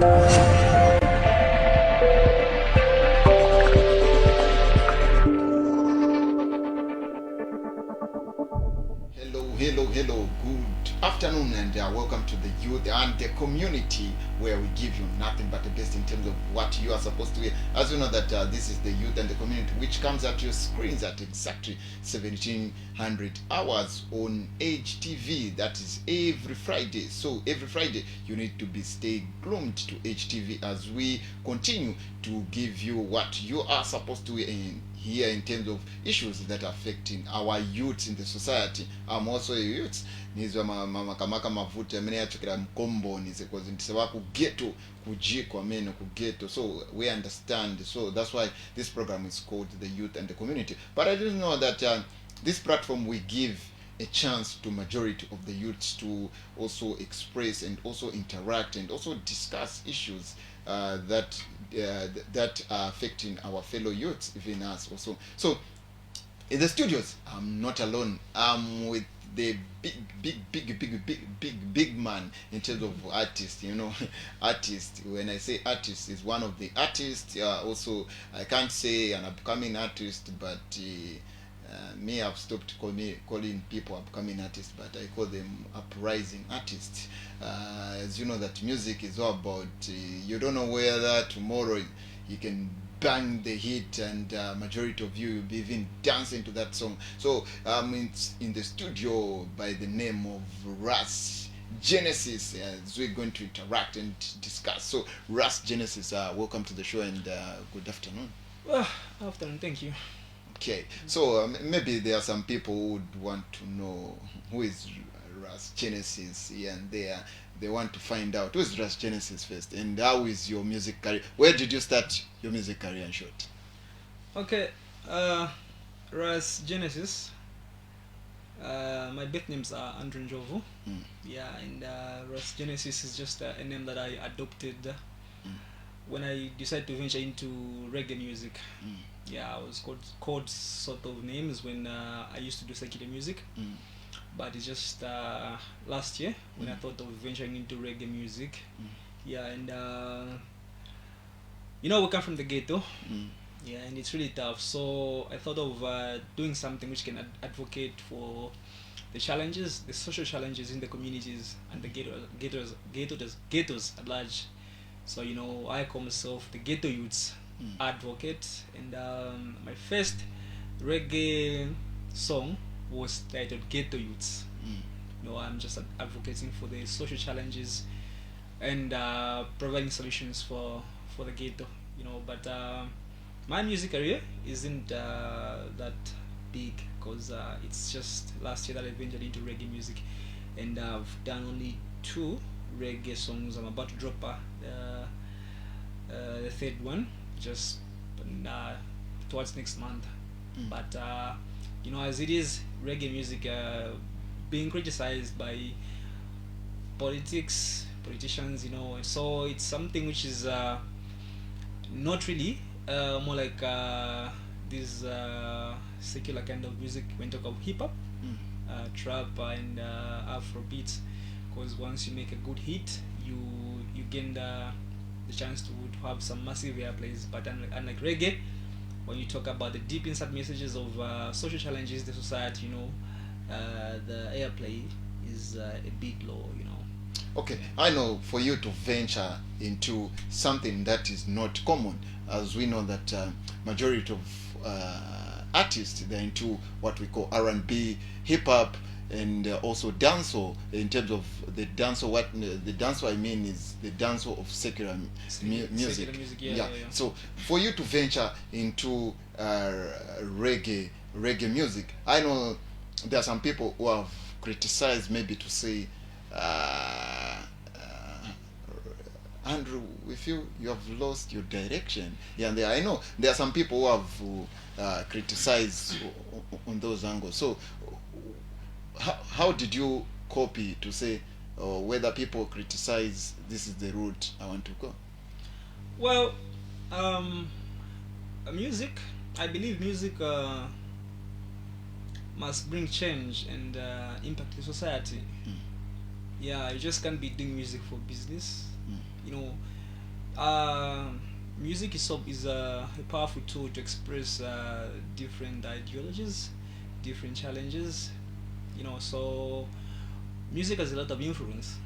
Hello, good afternoon, and welcome to the youth and the community, where we give you nothing but the best in terms of what you are supposed to hear. As you know that this is the youth and the community, which comes at your screens at exactly 1700 hours on HTV. That is every Friday. So every Friday you need to be stay glued to HTV as we continue to give you what you are supposed to hear here in terms of issues that are affecting our youth in the society. I'm also a youth. Nizwa makamaka mavuta amene yachokera mkomboni ndisewa kugeto kujiko amene kugeto, so we understand. So that's why this program is called the youth and the community. But I didn't know that this platform we give a chance to majority of the youths to also express and also interact and also discuss issues that are affecting our fellow youths, even us also. So in the studios, I'm not alone. I'm with the big man in terms of artist. Artist. When I say artist, is one of the artists. Also, I can't say an upcoming artist, but me, I've stopped calling people upcoming artists, but I call them uprising artists. As you know that music is all about, you don't know whether tomorrow you can bang the hit and majority of you will be even dancing to that song. So it's in the studio by the name of Ras Genesis, as we're going to interact and discuss. So Ras Genesis, welcome to the show, and good afternoon. Afternoon, thank you. Okay, so maybe there are some people who would want to know who is Ras Genesis here and there. They want to find out who is Ras Genesis first, and how is your music career? Where did you start your music career in short? Okay, Ras Genesis. My birth names are Andrew Njovu. Yeah, and Ras Genesis is just a name that I adopted when I decided to venture into reggae music. Yeah, I was called sort of names when I used to do secular music, but it's just last year when I thought of venturing into reggae music. Yeah, and we come from the ghetto. Yeah, and it's really tough. So I thought of doing something which can advocate for the challenges, the social challenges in the communities and the ghettos at large. So I call myself the ghetto youths advocate, and my first reggae song was titled Ghetto Youths. I'm just advocating for the social challenges and providing solutions for the ghetto. But my music career isn't that big, because it's just last year that I ventured into reggae music, and I've done only 2 reggae songs. I'm about to drop the third one just towards next month. But as it is, reggae music being criticized by politicians, so it's something which is not really more like this secular kind of music when you talk of hip hop, trap, and Afrobeat. Because once you make a good hit, you gain the chance to have some massive airplays. But unlike reggae, when you talk about the deep inside messages of social challenges in the society, the airplay is a bit low. Okay, I know for you to venture into something that is not common, as we know that majority of artists, they're into what we call R&B, hip hop, and also dancehall. In terms of the dancehall, what the dancehall I mean is the dancehall of secular music. Secular music, yeah. So for you to venture into reggae music, I know there are some people who have criticized, maybe to say, Andrew, we feel you have lost your direction. Yeah, and I know there are some people who have criticized on those angles. So how did you copy to say whether people criticize this is the route I want to go? Well, music, I believe music must bring change and impact the society. Yeah, you just can't be doing music for business. Music is a powerful tool to express different ideologies, different challenges. So music has a lot of influence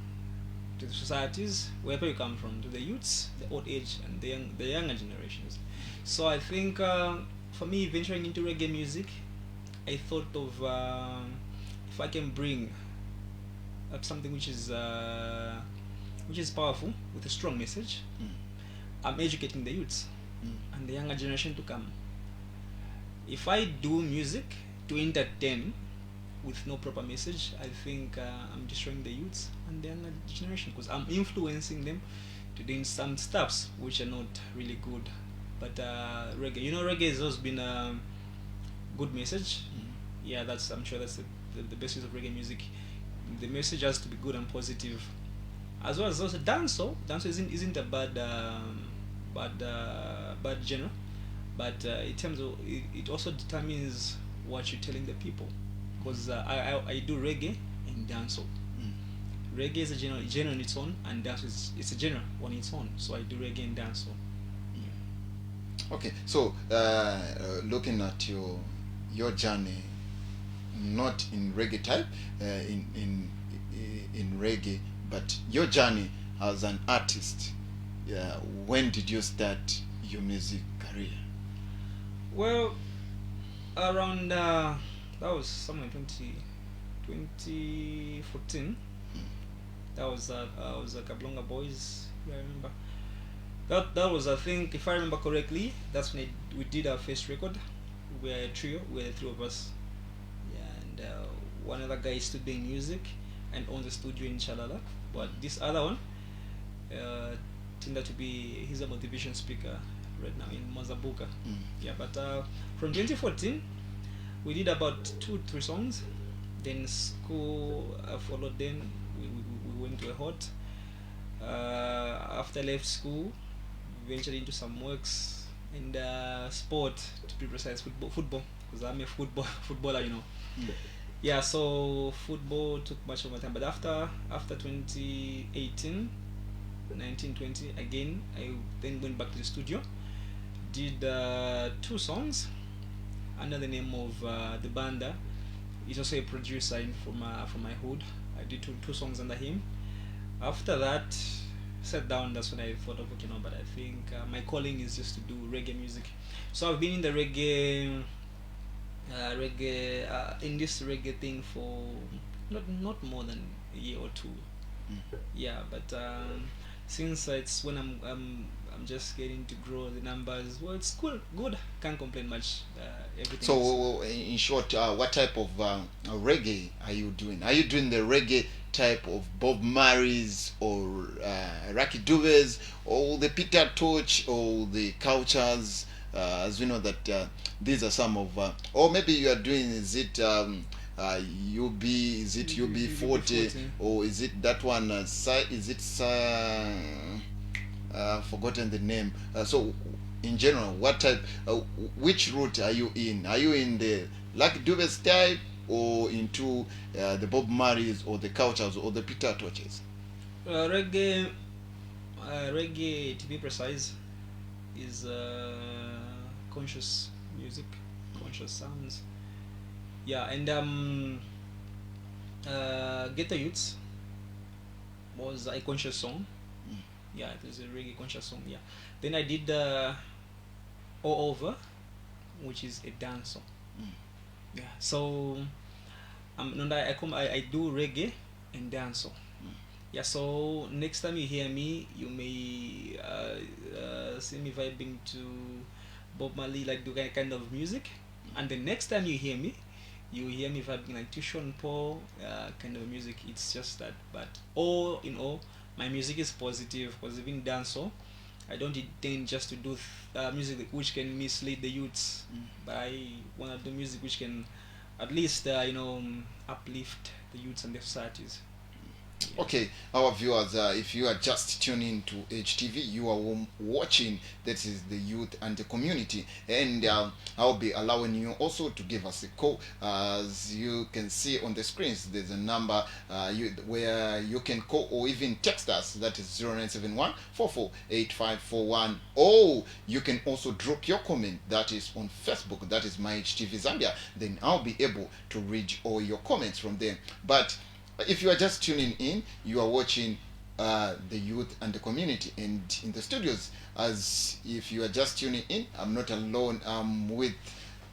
to the societies wherever you come from, to the youths, the old age, and the younger generations. So I think for me, venturing into reggae music, I thought of if I can bring up something which is powerful with a strong message. Mm. I'm educating the youths Mm. and the younger generation to come. If I do music to entertain with no proper message, I think I'm destroying the youths and the younger generation because I'm influencing them to doing some stuffs which are not really good. But reggae, reggae has always been a good message. Mm. Yeah, I'm sure that's the best use of reggae music. The message has to be good and positive, as well as also dancehall. Dancehall isn't a bad genre, but in terms of it also determines what you're telling the people. Because I do reggae and dancehall. Mm. Reggae is a genre on its own, and dancehall it's a genre on its own. So I do reggae and dancehall. Okay, so looking at your journey, not in reggae type, in reggae, but your journey as an artist. Yeah, when did you start your music career? Well, around that was somewhere in 2014. That was Kablonga Boys. I remember. That was, I think, if I remember correctly, that's when we did our first record. We were a trio. We were the three of us. Yeah, and one other guy is still doing music and owns a studio in Chalala. But this other one turned out to be, he's a motivation speaker right now in Mazabuka. Mm. Yeah, but from 2014, we did about 2-3 songs. Then school followed. Then we went to a hot. After I left school, ventured into some works and sport, to be precise, football, because I'm a footballer. Mm. Yeah, so football took much of my time. But after 2018, 19, 20, again, I then went back to the studio, did 2 songs under the name of the Banda. He's also a producer from my hood. I did two songs under him. After that, sat down. That's when I thought of, but I think my calling is just to do reggae music. So I've been in the reggae in this reggae thing for not more than a year or 2. Mm. Yeah, but since it's when I'm just getting to grow the numbers. Well, it's cool, good. Can't complain much. Everything. So, in short, what type of reggae are you doing? Are you doing the reggae type of Bob Marley's or Rocky Dubes or the Peter Torch or the Cultures? As we know that these are some of, or maybe you are doing, is it UB, is it UB40, or is it that one, is it forgotten the name. So in general, what type, which route are you in? Are you in the Lucky Dubes type or into the Bob Marleys or the Cultures or the Peter Torches? Reggae, to be precise, is conscious music, conscious sounds. Yeah, and Get the Youths was a conscious song. Yeah, it was a reggae conscious song. Yeah. Then I did All Over, which is a dance song. Yeah. So I do reggae and dance song. Yeah. So next time you hear me, you may see me vibing to Bob Marley, like do kind of music, and the next time you hear me vibing like to Sean Paul kind of music. It's just that. But all in all, my music is positive, in dancehall. I don't intend just to do music which can mislead the youths, but I want to do music which can at least uplift the youths and the societies. Yeah. Okay, our viewers, if you are just tuning to HTV, you are watching. This is the youth and the community, and I'll be allowing you also to give us a call. As you can see on the screens, there's a number where you can call or even text us. That is 0971 448541. Or you can also drop your comment. That is on Facebook. That is my HTV Zambia. Then I'll be able to read all your comments from there. But if you are just tuning in, you are watching the youth and the community, and in the studios. As if you are just tuning in, I'm not alone. I'm with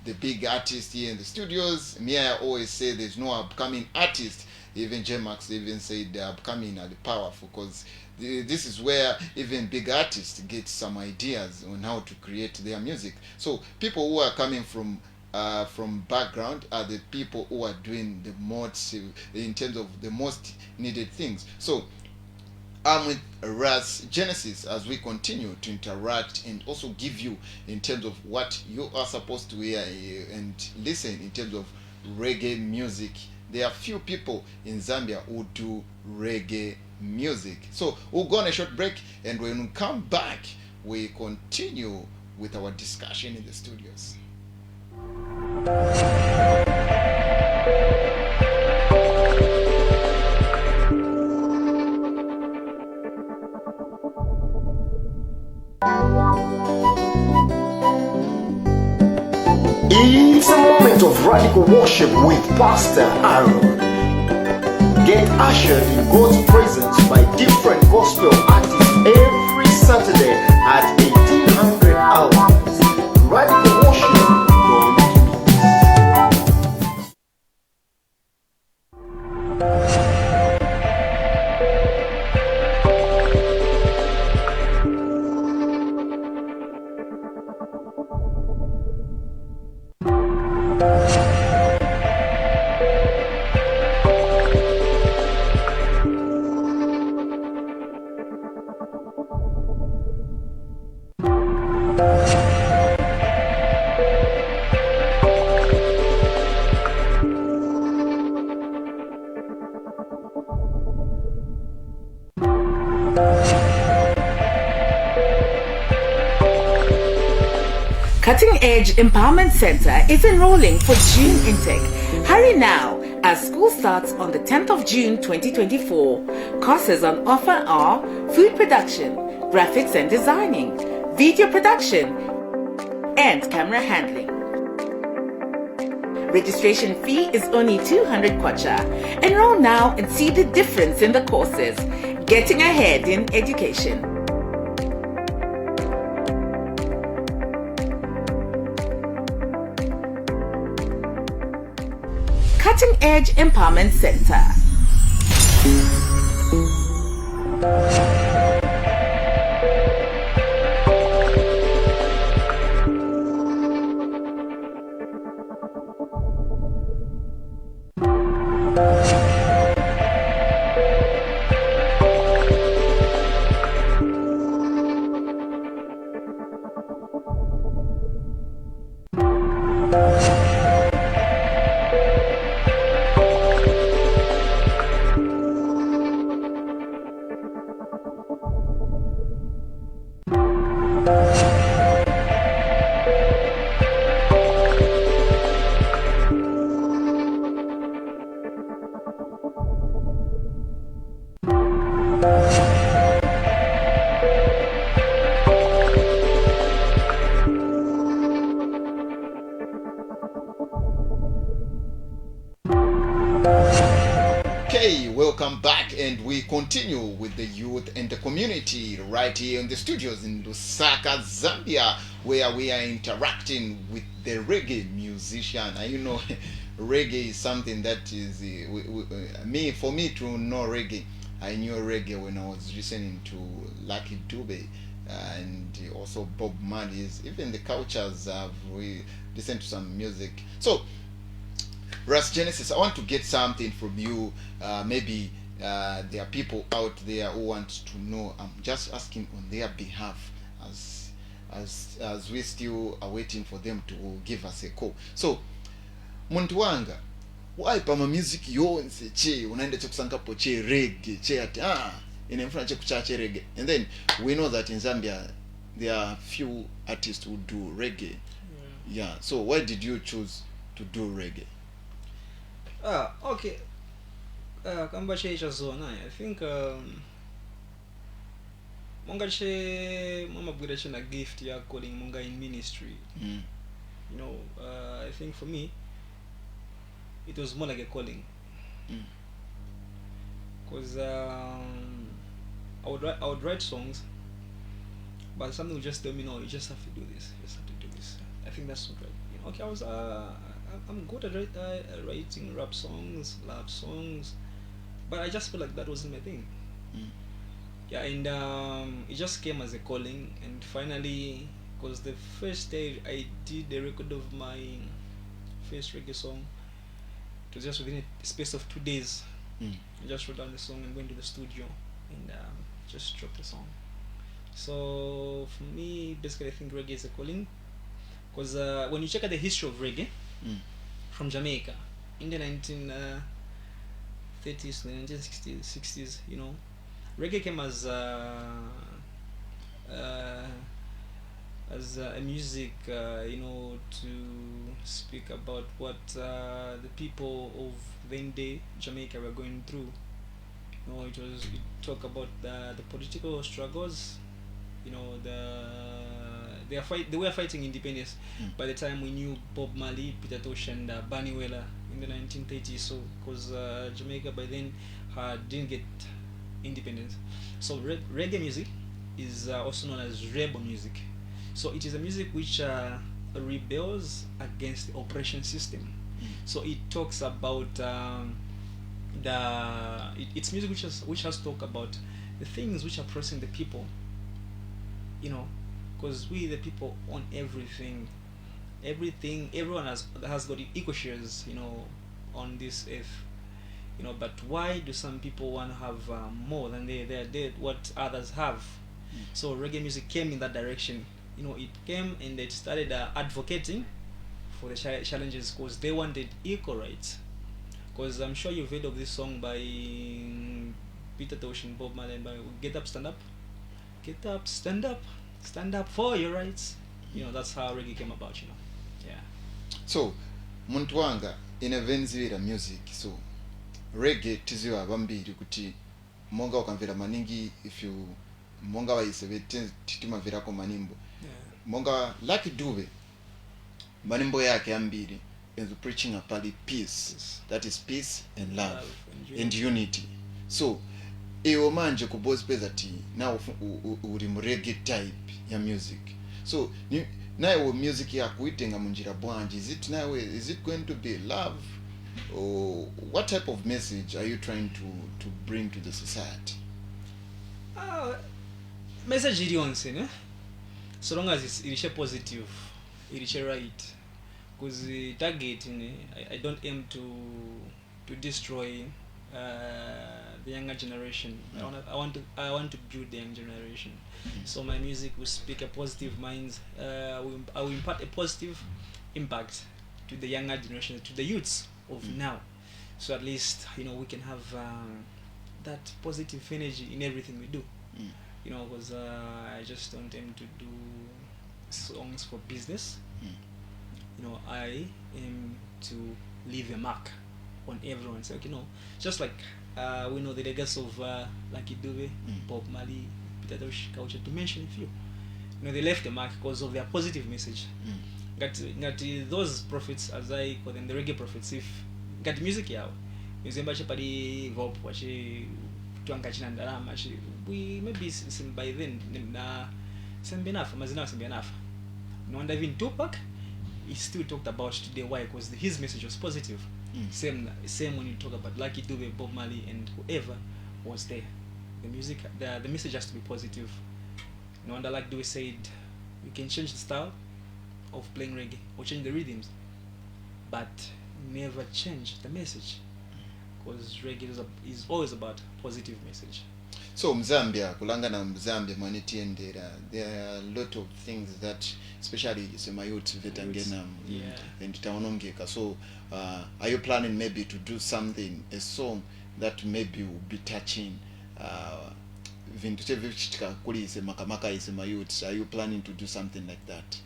the big artist here in the studios. Me, I always say there's no upcoming artist. Even J Max even said the upcoming are the powerful, because this is where even big artists get some ideas on how to create their music. So people who are coming from background are the people who are doing the most in terms of the most needed things. So I'm with Ras Genesis as we continue to interact and also give you in terms of what you are supposed to hear and listen in terms of reggae music. There are few people in Zambia who do reggae music. So we'll go on a short break, and when we come back, we continue with our discussion in the studios. It's a moment of radical worship with Pastor Aaron. Get ushered in God's presence by different gospel artists every Saturday at 1800 hours. Radical worship, don't miss. Cutting Edge Empowerment Center is enrolling for June intake. Hurry now as school starts on the 10th of June 2024. Courses on offer are food production, graphics and designing, video production, and camera handling. Registration fee is only 200 kwacha. Enroll now and see the difference in the courses. Getting ahead in education. Cutting Edge Empowerment Center. Okay, welcome back, and we continue with the youth and the community right here in the studios in Lusaka, Zambia, where we are interacting with the reggae musician. And you know, reggae is something that is for me to know reggae. I knew reggae when I was listening to Lucky Dube and also Bob Marley's. Even the cultures have listened to some music. So Ras Genesis, I want to get something from you. Maybe there are people out there who want to know. I'm just asking on their behalf, as we still are waiting for them to give us a call. So, muntu wanga, why pama music yonse che unaenda chekusangapo che reggae che ati inamfuna chekuchache reggae. And then we know that in Zambia there are few artists who do reggae. Yeah, so why did you choose to do reggae? Okay. Kamba che zona, I think monga che mama bwira che na gift ya calling monga in ministry. You know, I think for me it was more like a calling. Because I would write songs, but something would just tell me, no, you just have to do this. You just have to do this. I think that's not right. You know, okay, I'm good at writing rap songs, love songs, but I just feel like that wasn't my thing. Yeah, and it just came as a calling, and finally, because the first day I did the record of my first reggae song, it was just within a space of 2 days. I just wrote down the song and went to the studio and just dropped the song. So for me, basically, I think reggae is a calling, because when you check out the history of reggae from Jamaica in the 1930s, 1960s, you know, reggae came as a music, you know, to speak about what the people of then day Jamaica were going through. You know, it talk about the political struggles. You know, they were fighting independence. By the time we knew Bob Marley, Peter Tosh, and Barney Wheeler in the 1930s. So, because Jamaica by then didn't get independence. So reggae music is also known as rebel music. So it is a music which rebels against the oppression system. So it talks about it's music which has talk about the things which are pressing the people. You know, because we the people own everything. Everyone has got equal shares. You know, on this earth. You know, but why do some people want to have more than what others have? So reggae music came in that direction. You know, it came and it started advocating for the challenges, because they wanted equal rights. Because I'm sure you've heard of this song by Peter Tosh and Bob Marley, by "Get Up, Stand Up, Get Up, Stand Up, Stand Up for Your Rights." You know, that's how reggae came about. You know, yeah. So muntu wanga inavenzira music, so reggae tiziwa bambiri kuti monga ukamvera maningi, if you monga waisebe titimamverako manimbo, monga Lucky Dube manimbo yake ambiri is preaching about peace. That is peace and love and unity. So ewo manje kubozi pezati now uri mu reggae type ya music. So nayo music ya kuitenga munjira bwanji, is it going to be love, or what type of message are you trying to bring to the society? Message ilionse, ne? So long as it's positive, it's right. Because the target, I don't aim to destroy the younger generation. I want to build the young generation. So my music will speak a positive mind. I will impart a positive impact to the younger generation, to the youths of now. So at least, you know, we can have that positive energy in everything we do. You know, because I just don't aim to do songs for business. You know, I aim to leave a mark on everyone. So, you know, just like we know the legacy of Lucky Dube, Bob Marley, Peter Tosh, Culture, to mention a few. You know, they left a mark because of their positive message. Got those prophets, as I call them, the reggae prophets, if got music yao, muzemba chapadi vop wachi tuanga china ndarama, we maybe by then sembenafa mazina sembenafa. No wonder even Tupac, he still talked about today. Why? Because his message was positive. Same when you talk about Lucky Dube, Bob Marley, and whoever was there. The music, the message has to be positive. No wonder like Dube said, we can change the style of playing reggae or change the rhythms, but never change the message, because reggae is always about positive message. So Mzambia, kulangana Mzambia manitiendera, there are a lot of things that especially semayouth vetangena and taonongeka. So are you planning maybe to do something, a song that maybe will be touching vintu chevichitika kuli makamaka semayouth? Are you planning to do something like that?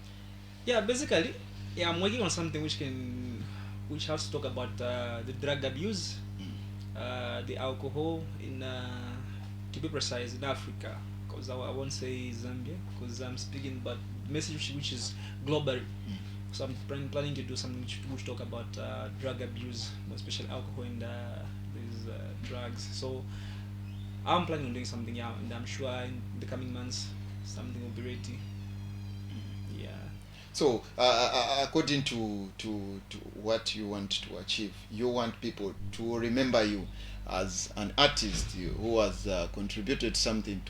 Yeah, basically, I'm working on something which has to talk about the drug abuse, the alcohol in to be precise in Africa, because I won't say Zambia, because I'm speaking about message which is global. So I'm planning to do something which talk about drug abuse, especially alcohol and these drugs. So I'm planning on doing something, yeah, and I'm sure in the coming months something will be ready. Yeah. So according to what you want to achieve, you want people to remember you as an artist who has contributed something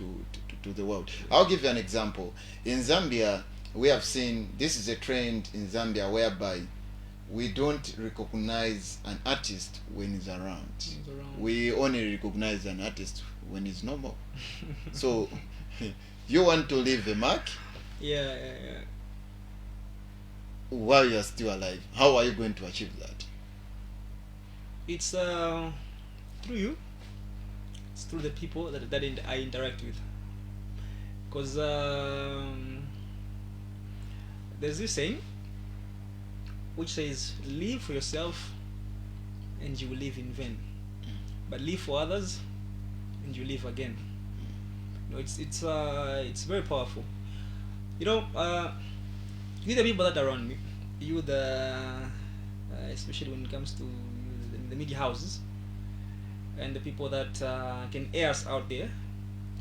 to the world. I'll give you an example. In Zambia, we have seen, this is a trend in Zambia whereby we don't recognize an artist when he's around. We only recognize an artist when he's normal. So you want to leave a mark? Yeah. While you are still alive. How are you going to achieve that? It's through you. It's through the people that I interact with. Because there's this saying which says, live for yourself and you will live in vain, but live for others and you live again. You know, it's very powerful. You know, you the people that are around me, you especially when it comes to the media houses and the people that can air us out there.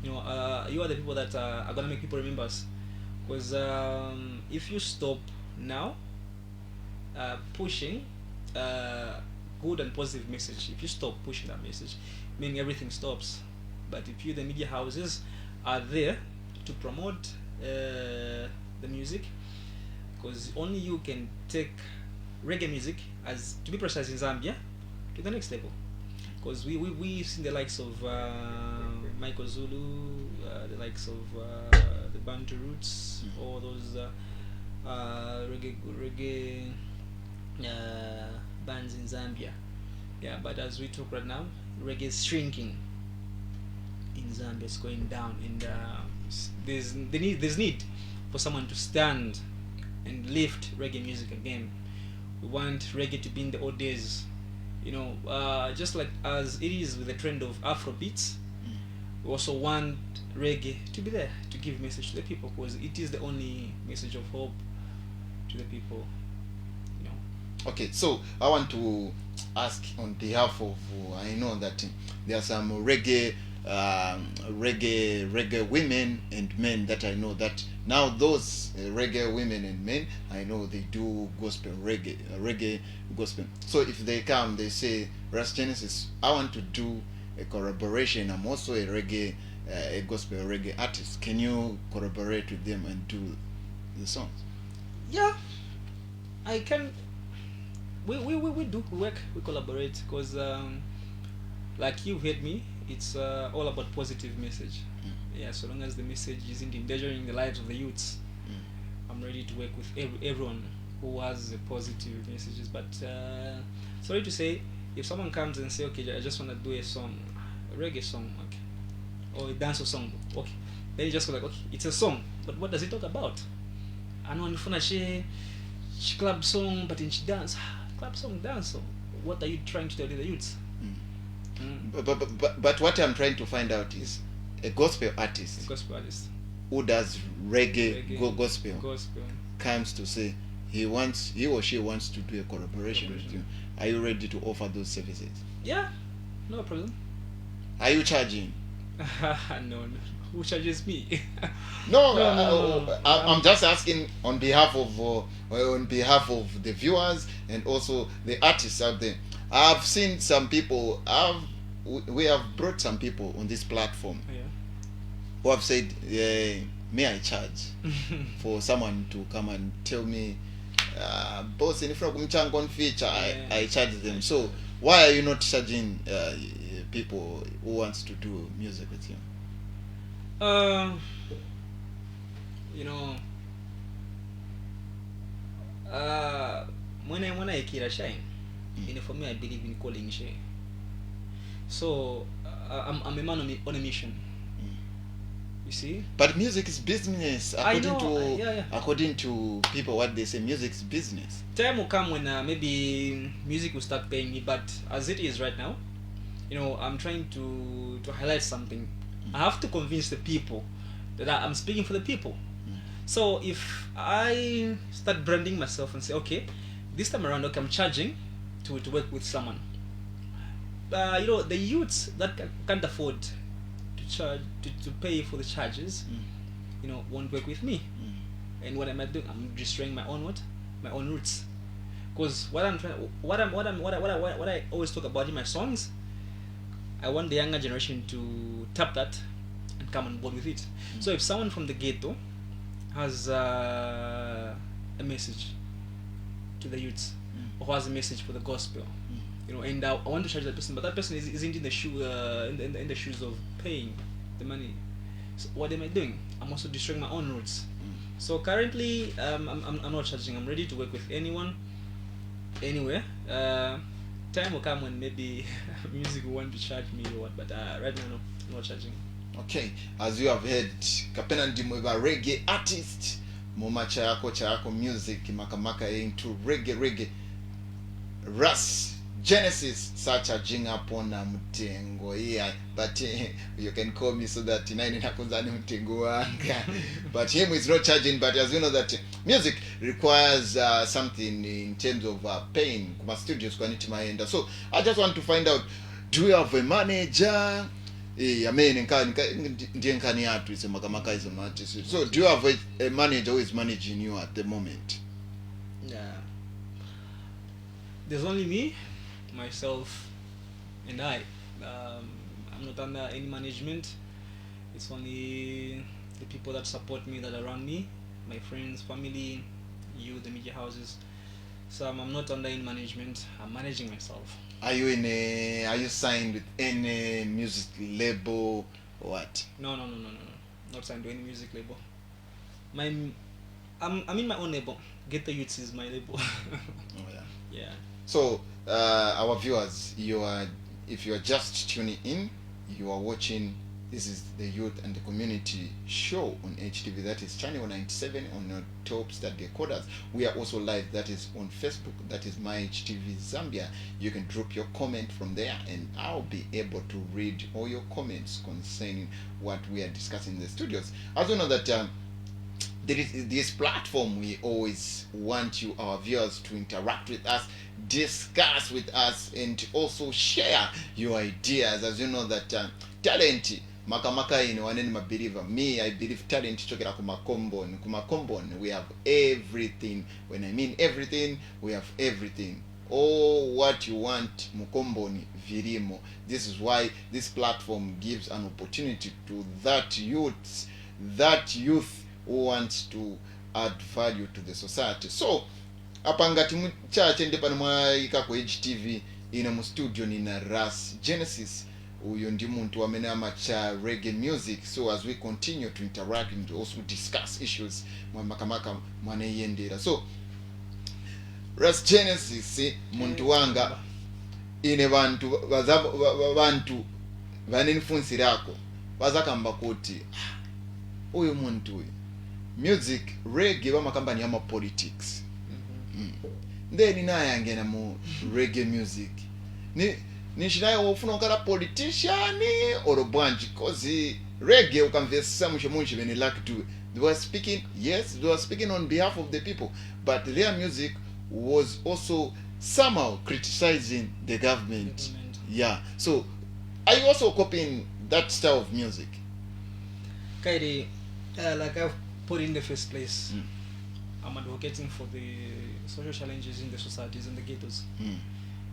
You know, you are the people that are gonna make people remember us. Because if you stop now pushing good and positive message, if you stop pushing that message, meaning everything stops. But if you, the media houses, are there to promote the music, because only you can take reggae music, as to be precise in Zambia, to the next level. Because we've seen the likes of Michael Zulu, the likes of the Bantu Roots, all those reggae bands in Zambia. Yeah, but as we talk right now, reggae is shrinking in Zambia. It's going down, and there's need for someone to stand and lift reggae music again. We want reggae to be in the old days, you know, just like as it is with the trend of Afro beats. We also want reggae to be there to give message to the people, because it is the only message of hope to the people, you know. Okay, so I want to ask on behalf of, I know that there are some reggae women and men that I know that now those reggae women and men, I know they do gospel reggae gospel. So if they come, they say, Ras Genesis, I want to do a collaboration. I'm also a reggae, a gospel reggae artist. Can you collaborate with them and do the songs? Yeah, I can. We do work. We collaborate, because like you've heard me, it's all about positive message. Yeah, so long as the message isn't endangering the lives of the youths, I'm ready to work with everyone who has positive messages. But sorry to say, if someone comes and say, okay, I just want to do a song, a reggae song, okay, or a dance song, okay, then you just go like, okay, it's a song, but what does it talk about? I know she club song, but in she dance, club song, dance song. What are you trying to tell the youths? But what I'm trying to find out is a gospel artist, who does reggae gospel comes to say he or she wants to do a collaboration with you. Are you ready to offer those services? Yeah, no problem. Are you charging? No. Who charges me? No. I'm just asking on behalf of the viewers and also the artists out there. I've seen some people. We have brought some people on this platform who have said, may I charge for someone to come and tell me, boss, in front of feature, I charge them. So why are you not charging people who wants to do music with you? Um, you know, uh, when I kira shine, you know, for me, I believe in calling shine. So I'm a man on a mission. You see? But music is business, I according know, to yeah. according to people. What they say, music is business. Time will come when maybe music will start paying me, but as it is right now, you know, I'm trying to highlight something. I have to convince the people that I'm speaking for the people. So if I start branding myself and say, okay, this time around, okay, I'm charging to work with someone. You know, the youths that can't afford to charge to pay for the charges, you know, won't work with me. And what am I doing? I'm destroying my own roots. Because what I always talk about in my songs, I want the younger generation to tap that and come on board with it. So if someone from the ghetto has a message to the youths, or has a message for the gospel, you know, and I want to charge that person, but that person isn't in the shoe in the shoes of paying the money. So what am I doing? I'm also destroying my own roots. So currently, I'm not charging. I'm ready to work with anyone, anywhere. Time will come when maybe music will want to charge me or what, but right now, no, I'm not charging. Okay, as you have heard, Kapena Ndimweba reggae artist, moma chayako music, makamaka into reggae. Ras Genesis, such a jinga pona mutengo, yeah, but you can call me so that nine nakunzani mutengo wanga. But him is not charging, but as you know that music requires something in terms of paying kuma studios kwa nitimaenda. So I just want to find out, do you have a manager? Ndiye nkani yatu ise makamaka izo artists. So do you have a manager who is managing you at the moment? Yeah. There's only me, myself, and I. I'm not under any management. It's only the people that support me, that are around me, my friends, family, you, the media houses. So I'm not under any management. I'm managing myself. Are you signed with any music label or what? No. Not signed to any music label. I'm in my own label. Get the Youths is my label. Oh yeah. Yeah. So our viewers, if you are just tuning in, you are watching. This is the Youth and the Community show on HTV. That is channel 97 on your top star decoders. We are also live. That is on Facebook. That is my HTV Zambia. You can drop your comment from there, and I'll be able to read all your comments concerning what we are discussing in the studios. As you know that there is this platform, we always want you, our viewers, to interact with us, discuss with us, and also share your ideas. As you know that talent makamaka ino waneni mabeliever. Me, I believe talent chokera kumakombon we have everything. When I mean everything, we have everything. All what you want mukomboni virimo. This is why this platform gives an opportunity to that youth who wants to add value to the society. So apangati muchache ndi pano mwaika ku HTV ino mu studio nina Ras Genesis. Uyo ndi muntu amene amacha reggae music. So as we continue to interact and also discuss issues makamaka mwaneyendera. So Ras Genesis muntu wanga ine bantu vanenifunsirako vazakamba kuti uyu muntu uyu music reggae vamakambani yama politics. Then naye angena mu reggae music nishinaye wofuna ukala politician or branch, cause reggae ukamvesa munchi when they like to. They were speaking on behalf of the people, but their music was also somehow criticizing the government. Yeah. So are you also copying that style of music? Kairi, like I've put in the first place, I'm advocating for the social challenges in the societies and the ghettos.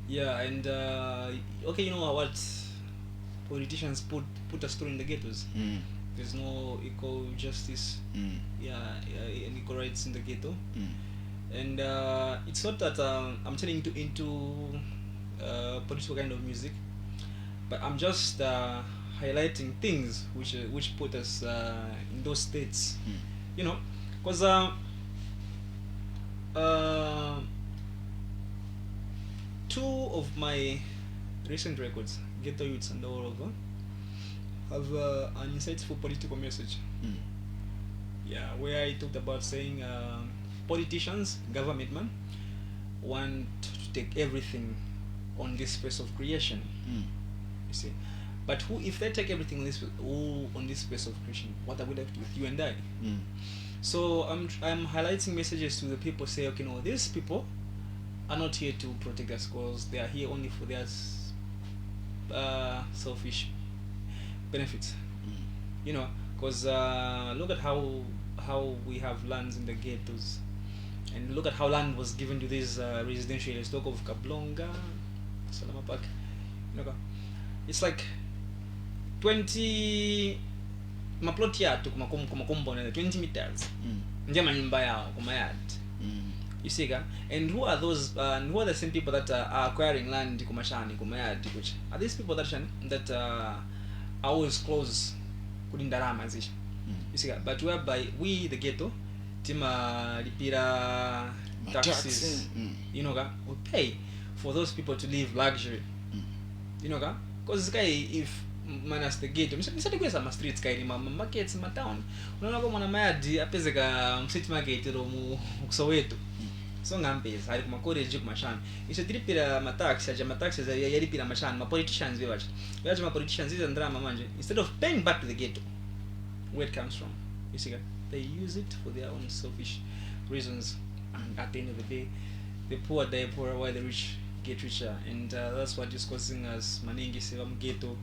Yeah, and okay, you know what? Politicians put us through in the ghettos. There's no equal justice. Yeah, and equal rights in the ghetto. And it's not that I'm turning into political kind of music, but I'm just highlighting things which put us in those states, you know, because two of my recent records, Ghetto Youths and All Over, have an insightful political message. Yeah, where I talked about saying politicians, government man, want to take everything on this space of creation. You see, but who, if they take everything on this space of creation, what are we left with? You and I. So I'm highlighting messages to the people. Say, okay, no, these people are not here to protect us, because they are here only for their selfish benefits. You know, because look at how we have lands in the ghettos, and look at how land was given to these residential areas. Talk of Kablonga, Salama Park. You know, it's like 20 maplot yard to kumakombo 20 meters. Nje manyumba yao kumayard. You see, and who are those? Who are the same people that are acquiring land kumashani kumayard? Which are these people that are always close kulindarama zish? You see, but whereby we the ghetto, tima lipira taxes, you know, we pay for those people to live luxury. You know, because if manas the ghetto, misati kwesa ma streets kairi ma markets ma town, unaona kwa mwana mayadi apezeka city market ro mu Soweto. So ngampeza ari kuma college kumashana. Iso tilipira ma taxes yalipira mashana, ma politicians bebachi. Bebachi ma politicians is ndrama manje. Instead of paying back to the ghetto, where it comes from, you see, they use it for their own selfish reasons, and at the end of the day, the poor die poorer while the rich get richer, and that's what is causing us maningi sevam ghetto.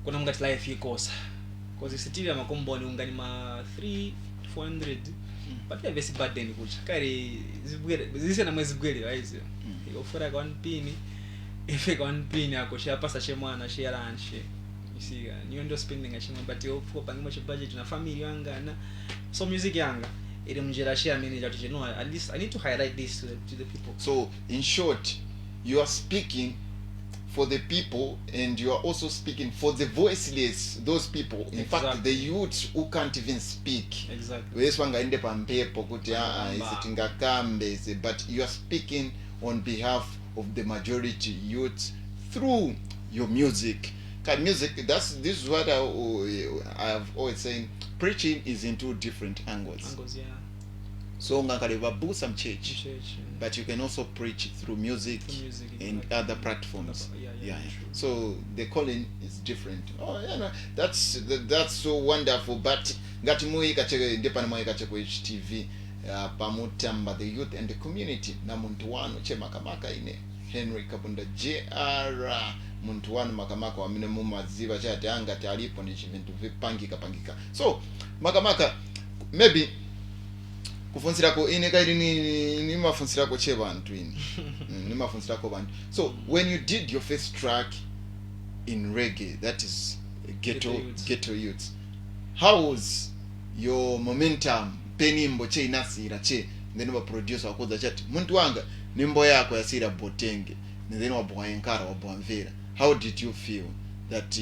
Kuna mungati life yikosa, because it's still a makombo ni ungani ma 300-400, but they have a bad day kucha. Kari zibwele na mwezi bwele waizi. Ofura kwa 1 pini, ife kwa 1 pini akosha pasa shemwana share and share. You see, you end up spending a shame, but you hope much budget na family yanga na so music yanga. It mjera share manager to know. At least I need to highlight this to the people. So in short, you are speaking for the people, and you are also speaking for the voiceless, those people. In Exactly. fact, the youths who can't even speak. Exactly. But you are speaking on behalf of the majority youths through your music. Music, this is what I have always saying. Preaching is in 2 different angles. Yeah. So ngakaliva some church, Yeah. but you can also preach through music, and exactly. other platforms. Yeah. True. So the calling is different. Oh yeah, no, that's so wonderful. But ngati muika cheke ndepana muika cheke HTV pamutamba the youth and the community na muntu wanu che makamaka ine Henry Kabunda JR muntu wanu makamaka wamine mumaziva chati anga talipo ni chivintu vipangika. So makamaka maybe kufunsirako ine kairi ni mafunsirako che bantu ini ni mafunsirako bantu. So when you did your first track in reggae, that is ghetto youths, how was your momentum? Penimbo che inasira che then wa producer wakoza chat muntu wanga nimbo yako yasira botenge then wabwa enkara wabwa mvera. How did you feel that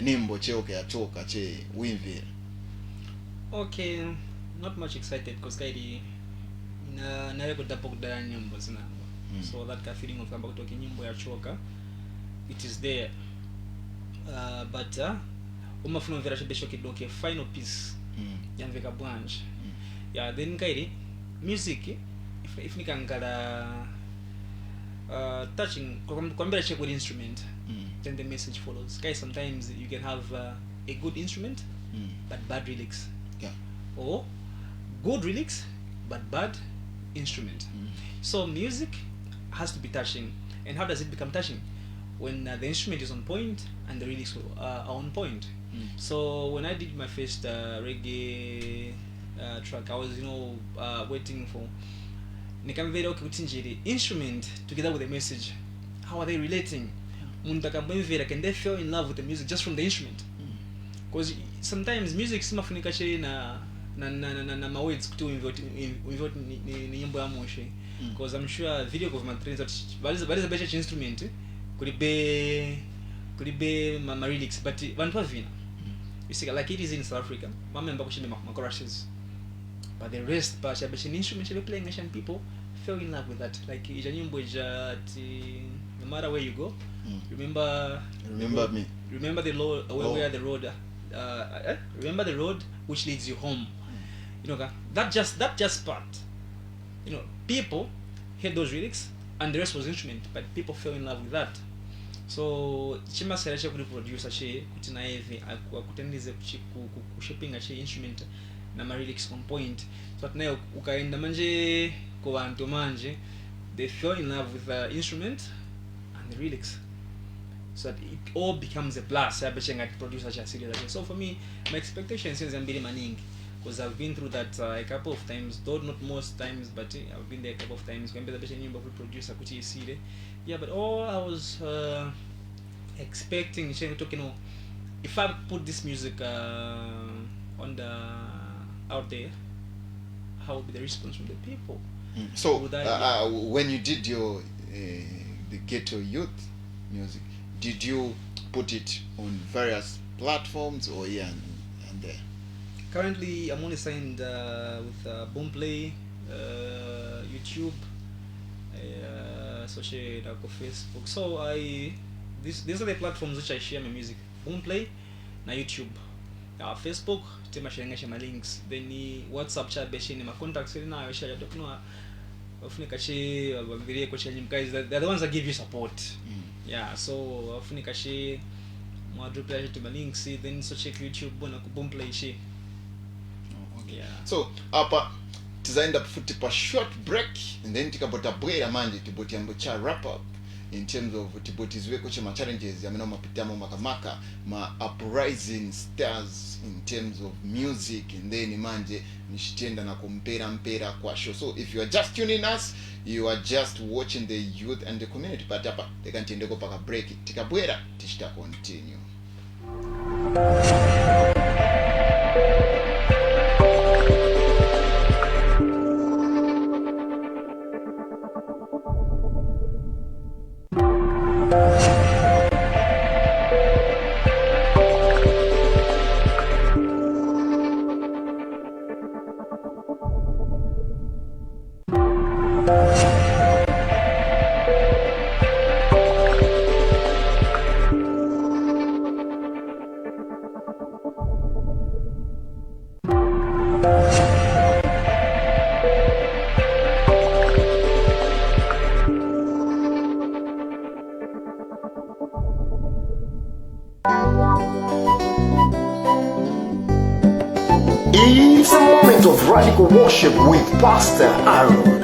nimbo che okay achoka che wimvera? Okay, not much excited because kaidi na record hapo kudara nyimbo zina. So that ka feeling of kamba kutoka nyimbo ya choka, it is there. But umafuna mvera shebesho kidoke final piece yamveka branch. Yeah, then kaidi music if nikangala touching kwambia check with instrument, then the message follows. Guys, sometimes you can have a good instrument but bad lyrics. Yeah. Or good lyrics but bad instrument. So music has to be touching. And how does it become touching? When the instrument is on point and the lyrics are on point. So when I did my first reggae track, I was waiting for nikamvera okutinjiri instrument together with the message. How are they relating? Can they fall in love with the music just from the instrument? Because sometimes music simafunika che na words kutu invert ni nyimbo ya moshe. Because I'm sure video government trains that baliza becha instrument could be kulibe ma lyrics but vantu vavina you see like it is in South Africa remember kuchimbe ma choruses but the rest but an instrument they playing Asian people fell in love with that like ija nyimbo ija no matter where you go remember me remember the road where the road remember the road which leads you home you know that just part you know people heard those lyrics and the rest was instrument but people fell in love with that so chimasera che kuri producer che kuti na eve akutendeze kushapinga che instrument na ma lyrics on point so that nayo ukaenda manje kwa vantu manje they fell in love with the instrument and the lyrics so that it all becomes a plus abachenga producer cha serious so for me my expectations is ambili maningi because I've been through that a couple of times though not most times but I've been there a couple of times when the nyimbo producer kuti isire yeah but all I was expecting talking if I put this music on the out there how would be the response from the people so when you did your the ghetto youth music did you put it on various platforms or here and there? Currently I'm only signed with Boomplay, YouTube, social like Facebook. So these are the platforms which I share my music. Boomplay, na YouTube. Facebook, tema sharinga my links. Then WhatsApp chat beshini my contacts na yo share dokno afunika che video ko change guys they're the ones that give you support. Yeah, so afunika che mo drop to my links then so check YouTube bona ku Boomplay she. Yeah. So apa tizaenda futi pa short break and then tikapota bwera manje tiboti ambo cha wrap up in terms of tiboti ziweko cha challenges yamena mapitamo makamaka ma uprising stars in terms of music and then manje nishitenda na mpera kwa show. So if you are just tuning us you are just watching the youth and the community but apa tekantendeko paka break tikabwera tishita continue. It's a moment of radical worship with Pastor Aaron.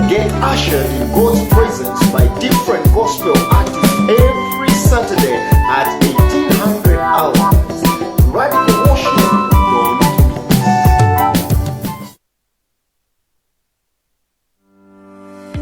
Get ushered in God's presence by different gospel artists every Saturday at 1800 hours. Radical worship, don't miss.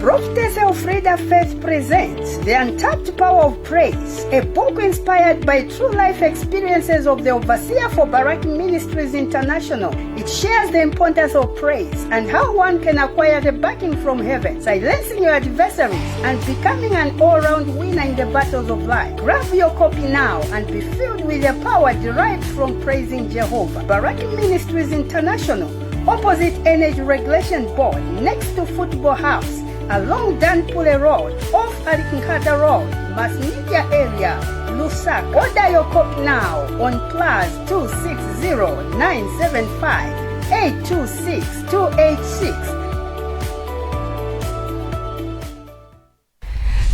Prophetess Elfrida Faith presents The Untapped Power of Praise, a book inspired by true life experiences of the overseer for Baraki Ministries International. It shares the importance of praise and how one can acquire the backing from heaven, silencing your adversaries and becoming an all-round winner in the battles of life. Grab your copy now and be filled with the power derived from praising Jehovah. Baraki Ministries International, opposite Energy Regulation Board, next to Football House, along Danpule Road, off Alikinkada Road, Mass Media Area, Lusak. Order your copy now on +260 975 826 286.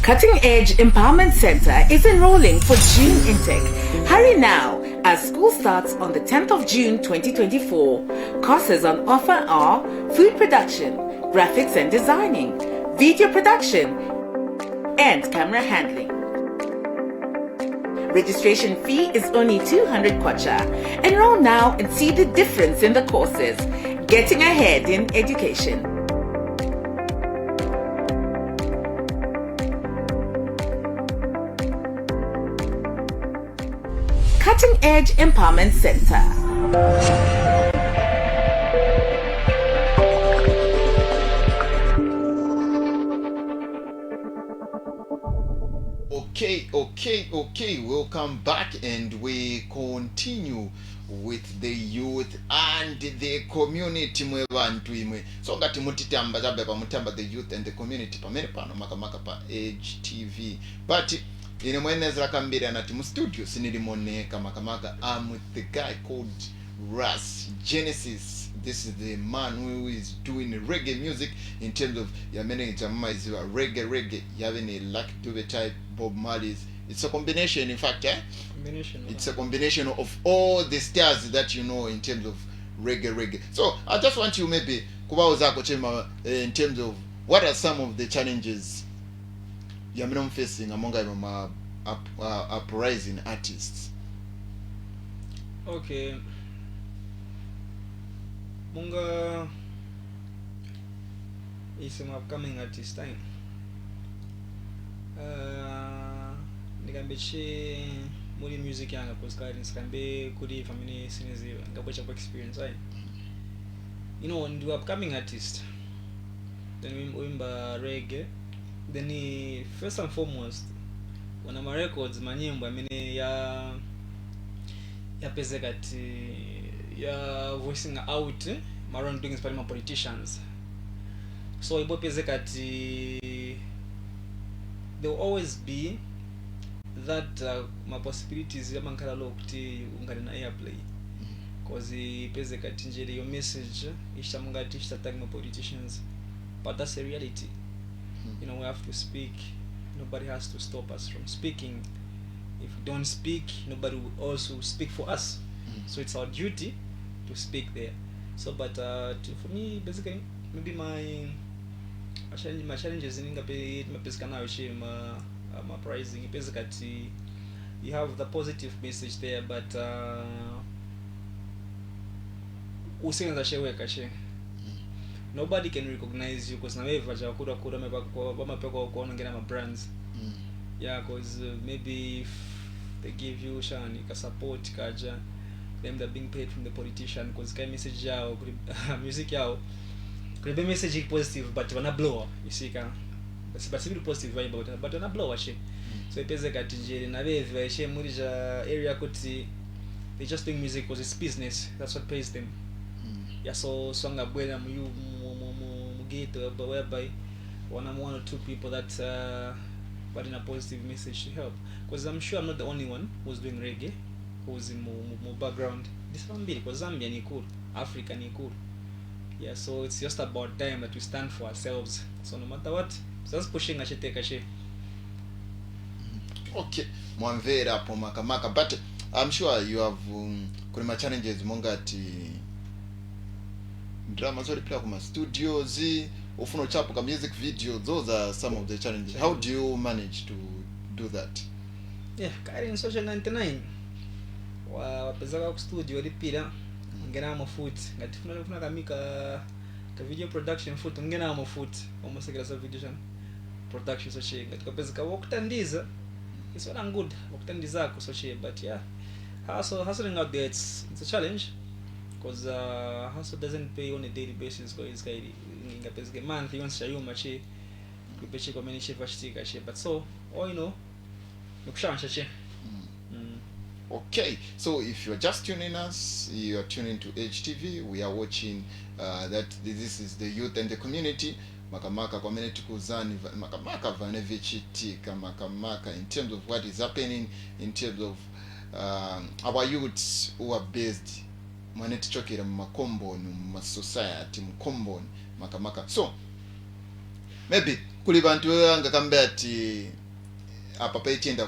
Cutting Edge Empowerment Center is enrolling for June intake. Hurry now as school starts on the 10th of June 2024. Courses on offer are food production, graphics and designing, video production, and camera handling. Registration fee is only 200 kwacha. Enroll now and see the difference in the courses. Getting ahead in education. Cutting Edge Empowerment Center. Okay. Welcome back, and we continue with the youth and the community mwe vantu imwe so ngati mutitamba chabe pamutamba the youth and the community pamene pano makamaka pa Edge TV, but ine mwenezera kambiri anati mu studio sinilimoneka makamaka. I'm with the guy called Ras Genesis. This is the man who is doing reggae music in terms of yamene chama is reggae having a Lucky Dube type Bob Marley's. It's a combination, in fact, it's a combination of all the styles that you know in terms of reggae. So I just want you maybe kubauza kochema in terms of what are some of the challenges you're facing among uprising artists. Okay. Munga is an upcoming artist time. Nikambeche muri music yanga postcard nsikambe kuri family sinezi ngabocha kwa experience right. You know, when you upcoming artist, then we imba reggae, then first and foremost when I'm records manyimbo amene ya pezekati ya voicing out maron doing inspiring my politicians. So ibo pezekati there will always be that my possibilities yamankala lo kuti ungani na airplay cause pezekati njeri your message ishamungati ishatag my politicians, but that's a reality. You know, we have to speak. Nobody has to stop us from speaking. If we don't speak, nobody will also speak for us. So it's our duty to speak there. So but for me basically maybe my challenges in ngabe mapeskana my pricing basically you have the positive message there, but usenza shewe kashe. Nobody can recognize you because nawever jakura kura mapeko kuona my brands. Yeah, because maybe if they give you shani ka support kaja them that being paid from the politician because kai message yao music yao could be message positive but wanna blow, you see ka but still positive vibe about but wanna blow she. So ipeze kati njeri na wewe she muri ja area kuti they just doing music because it's business, that's what pays them. Yeah, so songa bwela mu gate but whereby one or two people that but in a positive message to help, because I'm sure I'm not the only one who's doing reggae who's in more background. This one be because Zambia ni cool, Africa ni cool. Yeah, so it's just about time that we stand for ourselves. So no matter what, just pushing a shit take. Okay, mwanvera hapo makamaka, but I'm sure you have kuna challenges mongati drama zori pia kuma studios ufuna chapo ka music video. Those are some of the challenges. How do you manage to do that? Yeah, kari in social 99 wapezaka ku studio lipira ngena mo foot ngati funa kamika ka video production foot ngena mo foot almost like a video production so she ngati kapezaka wokutandiza it's well and good wokutandiza ko so she, but yeah, hustling out there it's a challenge because hustle doesn't pay on a daily basis because it's guy ngapezeke month you nsha yuma che kupeche kwa many chef ashtika che, but so all you know nukushansha che. Okay, so if you're just tuning us, you are tuning to HTV. We are watching that this is the youth and the community. Makamaka community kuzani makamaka vanevichitika makamaka in terms of what is happening in terms of our youths who are based manetichokera makombo mu society mukombo makamaka. So maybe kuli bantu angakambe ati apa paitenda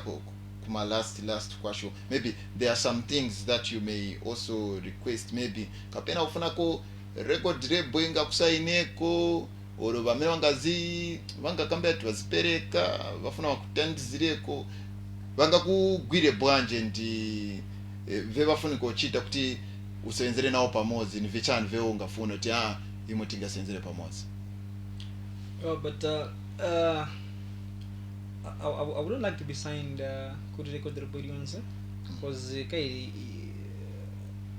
kuma last question, maybe there are some things that you may also request, maybe kapena ufuna ko record label inga kusaineko oro bamwe wangazi vanga kambe ati vazipereka vafuna wakutandizireko vanga kugwire bwanje ndi vevafuni kochita kuti usenzere nawo pamozi ni vichani veo ungafuna ti imwe tingasenzere pamozi. But I wouldn't like to be signed could record the rebellions because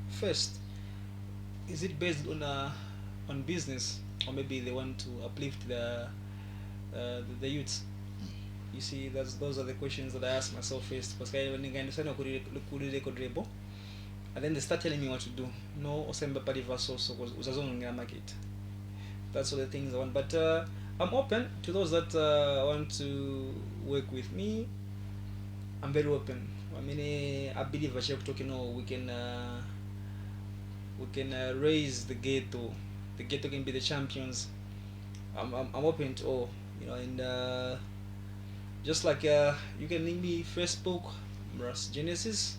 first is it based on business or maybe they want to uplift the youths. You see, those are the questions that I ask myself first. Because and then they start telling me what to do. No, osemba pariva so uzazonga market. That's all the things I want. But I'm open to those that want to work with me. I'm very open. I mean, I believe we can raise the ghetto. The ghetto can be the champions. I'm open to all, and just like you can link me Facebook, Ras Genesis.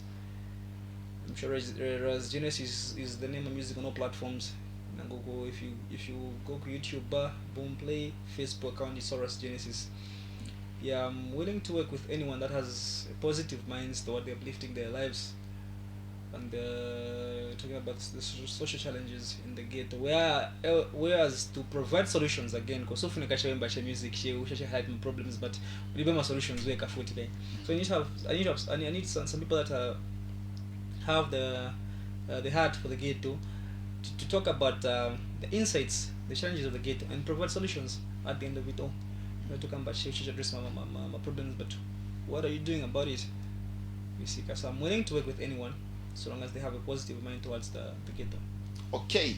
I'm sure Ras Genesis is the name of music on all platforms. And if you go to YouTube, boom play, Facebook account, it's Ras Genesis. Yeah, I'm willing to work with anyone that has a positive minds toward uplifting their lives and talking about the social challenges in the ghetto. Whereas to provide solutions again, because often music had problems, but we remember solutions we can afford today. So I need some people that have the heart for the ghetto to talk about the insights, the challenges of the ghetto, and provide solutions at the end of it all. Not to come back to address my problems, but what are you doing about it? You see, because I'm willing to work with anyone so long as they have a positive mind towards the ghetto. Okay,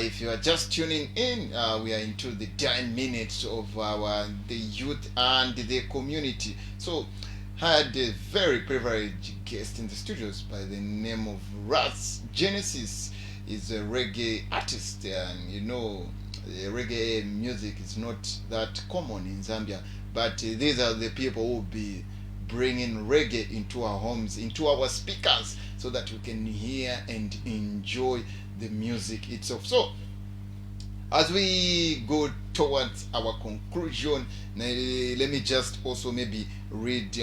if you are just tuning in, we are into the 10 minutes of the youth and the community. So I had a very privileged guest in the studios by the name of Ras Genesis. He's a reggae artist, and reggae music is not that common in Zambia, but these are the people who will be bringing reggae into our homes, into our speakers, so that we can hear and enjoy the music itself. So as we go towards our conclusion, let me just also maybe read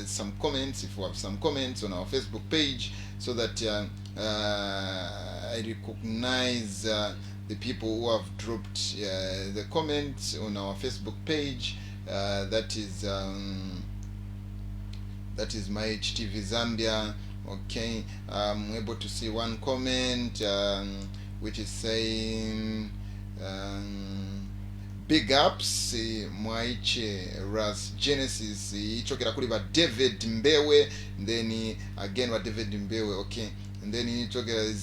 some comments, if we have some comments on our Facebook page, so that I recognize the people who have dropped the comments on our Facebook page. That is my HTV Zambia. Okay, I'm able to see one comment which is saying big ups Mwaiche Ras Genesis ichokera kuli ba David Mbewe, then again wa David Mbewe. Okay, and then ichokera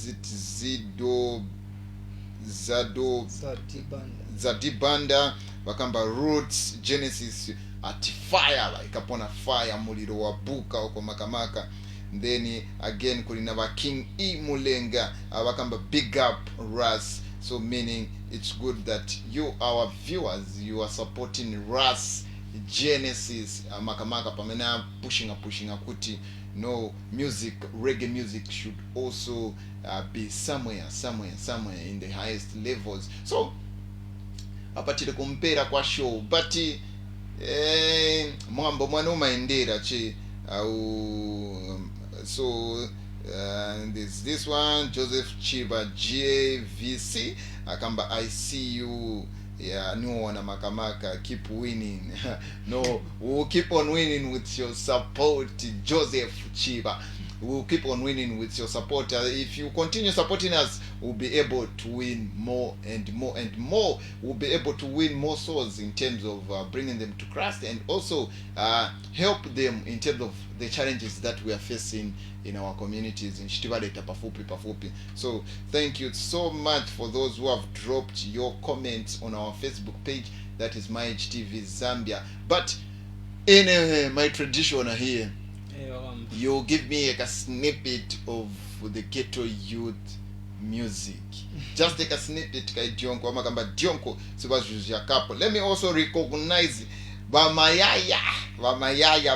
Zadibanda wakamba Roots Genesis at fire, like upon a fire muliro wa buka oko makamaka. Then again kulina ba King E Mulenga wakamba big up Ras. So meaning it's good that you, our viewers, you are supporting Ras Genesis makamaka pamena pushing kuti no music, reggae music should also be somewhere in the highest levels. So apatile kumpera kwa show, but mwambo mwana umaendera che so this one Joseph Chiba JVC akamba I see you. Yeah, no na makamaka, keep winning. No, we'll keep on winning with your support, Joseph Chiba. We'll keep on winning with your support. If you continue supporting us, we'll be able to win more and more and more. We'll be able to win more souls in terms of bringing them to Christ, and also help them in terms of the challenges that we are facing in our communities in Shitibaleta pafupi. So thank you so much for those who have dropped your comments on our Facebook page. That is my HTV Zambia. But in my tradition here, you give me a snippet of the ghetto youth music. Just take a snippet kai Dionko amakamba Dionko sibazuzya kapo. Let me also recognize Bamayaya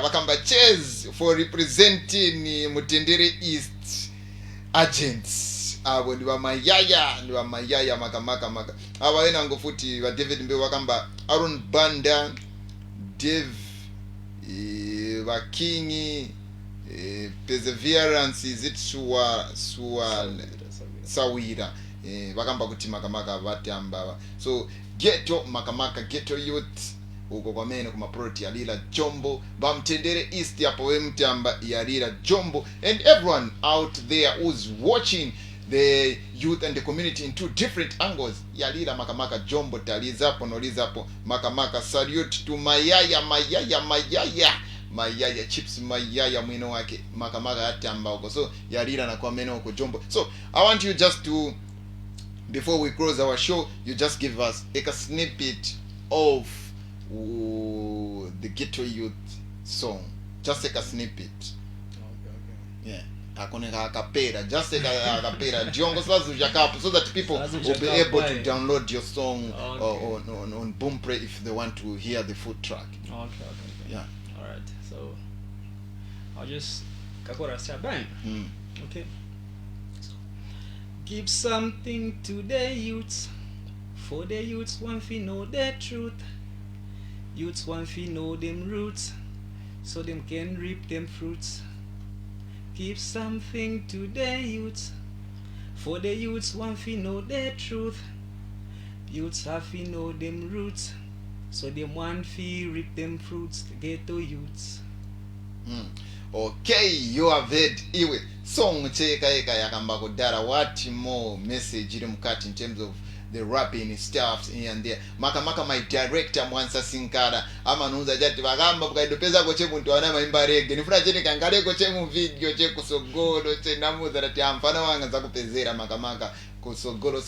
wakamba Chase for representing Mutendere East agents. Abo ndi Bamayaya makamaka. Aba ena ngofuti wa David Mbe wakamba Aaron Banda, Dave Wakingi, Perseverance, is it Sawira wakamba kuti makamaka batamba. So ghetto makamaka, ghetto youth uko kwa mene kuma proti yalila Jombo bamtendere East yapo wemtamba yalila Jombo, and everyone out there who's watching the youth and the community in two different angles. Yalira makamaka jombo talizapo nolizapo makamaka salute to mayaya chips mayaya mwino wake makamaka atamba huko. So yalira na kwa meno huko jombo. So I want you just to, before we close our show, you just give us a snippet of the Ghetto Youth song. Just take a snippet. Okay. Yeah. Akoneka akapera. Just take a akapera. Diongo sazu jakapo, so that people will be able to download your song on Boomplay if they want to hear the full track. Okay. Yeah. Alright. So I'll just kakora bang. Okay. Give something to the youths, for the youths want to know the truth. Youths want to know them roots, so them can reap them fruits. Give something to the youths, for the youths want to know the truth. Youths have to know them roots, so them want to reap them fruits. The ghetto youths. Okay, you have heard iwe song cheka yakamba kudara. What more message iri mukati in terms of the rapping stuff here and there. Makamaka my director Mwansa Sinkara amanuza jati bagamba bukaidopeza koche muntu ana maimba reggae nifuna cheni kangale koche mu video che kusogolo che namuza rati amfana wanga za kupezera makamaka kusogolo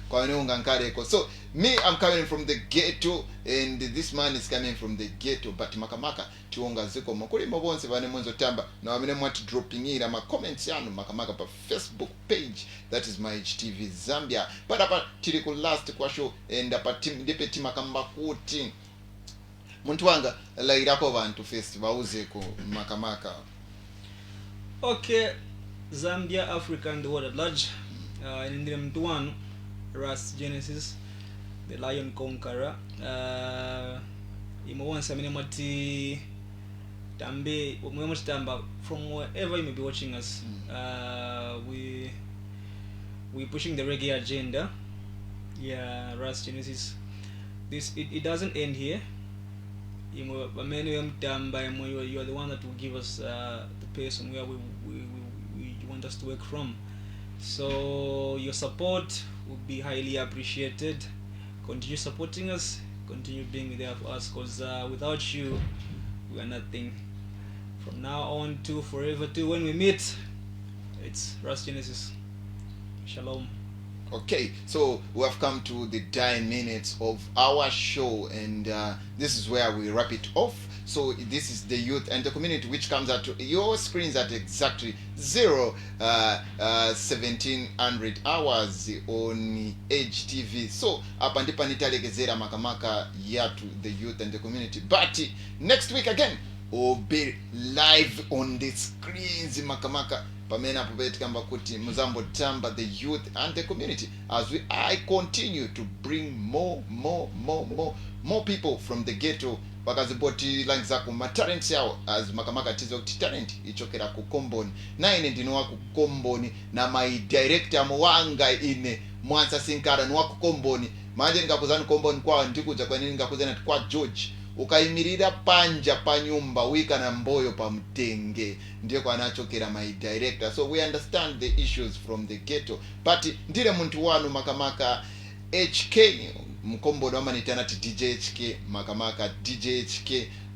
kwa neunga nkareko. So me, I'm coming from the ghetto and this man is coming from the ghetto, but makamaka tuonga ziko mokuli mbonse bane mwenzo tamba na wamene mwati dropping ira ma comments yanu makamaka pa Facebook page, that is my HTV Zambia. But apa tili ku last kwa show and apa team depe team makamba kuti muntu wanga lairako bantu first bauze ko makamaka. Okay, Zambia, Africa and the world at large. In the one, Ras Genesis, the Lion Conqueror. From wherever you may be watching us, we're pushing the reggae agenda. Yeah, Ras Genesis. It doesn't end here. You are the one that will give us the pace on where we want us to work from. So your support will be highly appreciated. Continue supporting us, continue being there for us, because without you we are nothing. From now on to forever to when we meet, it's Ras Genesis. Shalom. Okay, so we have come to the 9 minutes of our show, and this is where we wrap it off. So this is the youth and the community, which comes out to your screens at exactly 1700 hours on HTV. So hapa ndipo nitalekezera makamaka yatu, the youth and the community. But next week again we'll be live on the screens makamaka pamena popeti kamba kuti muzambo tamba the youth and the community, as I continue to bring more people from the ghetto bakazipoti langiza ku talent yao, as makamaka tizo kuti talent ichokera ku Komboni na ine ndino wa ku Komboni na my director mwanga ine Mwansa Sinkara ni wa ku Komboni. Manje ngakuzana Komboni kwa ndikuja kwa nini ngakuzana kwa George ukaimirira panja pa nyumba wika na mboyo pa mtenge, ndiye kwa anachokera my director. So we understand the issues from the ghetto, but ndire muntu wanu makamaka HK mkombodo ama nitana ti DJ HK makamaka DJ HK,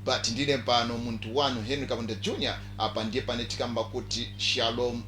but ndire pano muntu wanu Henry Kabonda Jr. apa ndiye panetikamba kuti shalom.